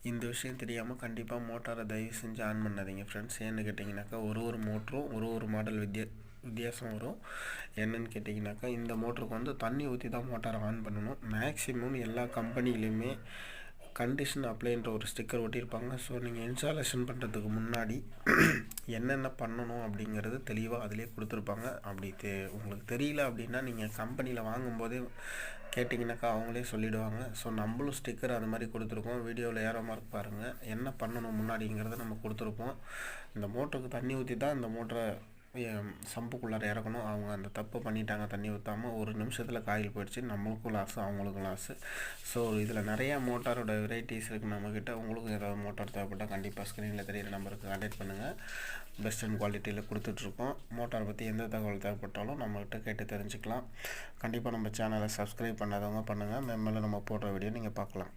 இந்த விஷயம் தெரியாமல் கண்டிப்பாக மோட்டாரை தயவு செஞ்சு ஆன் பண்ணாதீங்க ஃப்ரெண்ட்ஸ். ஏன்னு கேட்டிங்கனாக்கா ஒரு மோட்டரும் ஒரு மாடல் வித்தியாசம் வரும். என்னன்னு கேட்டிங்கனாக்கா இந்த மோட்டருக்கு வந்து தண்ணி ஊற்றி தான் மோட்டாரை ஆன் பண்ணணும். மேக்ஸிமம் எல்லா கம்பெனிலையுமே கண்டிஷன் அப்ளைன்ற ஒரு ஸ்டிக்கர் ஒட்டியிருப்பாங்க. ஸோ நீங்கள் இன்ஸ்டாலேஷன் பண்ணுறதுக்கு முன்னாடி என்னென்ன பண்ணணும் அப்படிங்கிறது தெளிவாக அதிலே கொடுத்துருப்பாங்க. அப்படி உங்களுக்கு தெரியல அப்படின்னா நீங்கள் கம்பெனியில் வாங்கும்போதே கேட்டிங்கனாக்கா அவங்களே சொல்லிவிடுவாங்க. ஸோ நம்மளும் ஸ்டிக்கர் அது மாதிரி கொடுத்துருக்கோம். வீடியோவில் ஏற மார்க் பாருங்கள், என்ன பண்ணணும் முன்னாடிங்கிறத நம்ம கொடுத்துருப்போம். இந்த மோட்டருக்கு தண்ணி ஊற்றி தான் இந்த மோட்டரை சம்புக்குள்ளார இறக்கணும். அவங்க அந்த தப்பு பண்ணிட்டாங்க, தண்ணி ஊற்றாமல் ஒரு நிமிஷத்தில் காயில் போயிடுச்சு. நம்மளுக்கும் லாஸு, அவங்களுக்கும் லாஸு. ஸோ இதில் நிறையா மோட்டாரோட வெரைட்டிஸ் இருக்குது நம்மக்கிட்ட. உங்களுக்கும் ஏதாவது மோட்டார் தேவைப்பட்டால் கண்டிப்பாக ஸ்க்ரீனில் தெரியிற நம்பருக்கு கான்டாக்ட் பண்ணுங்கள். பெஸ்ட் அண்ட் குவாலிட்டியில் கொடுத்துட்ருக்கோம். மோட்டாரை பற்றி எந்த தகவல் தேவைப்பட்டாலும் நம்மகிட்ட கேட்டு தெரிஞ்சுக்கலாம். கண்டிப்பாக நம்ம சேனலை சப்ஸ்கிரைப் பண்ணாதவங்க பண்ணுங்கள். மேலே நம்ம போடுற வீடியோ நீங்கள் பார்க்கலாம்.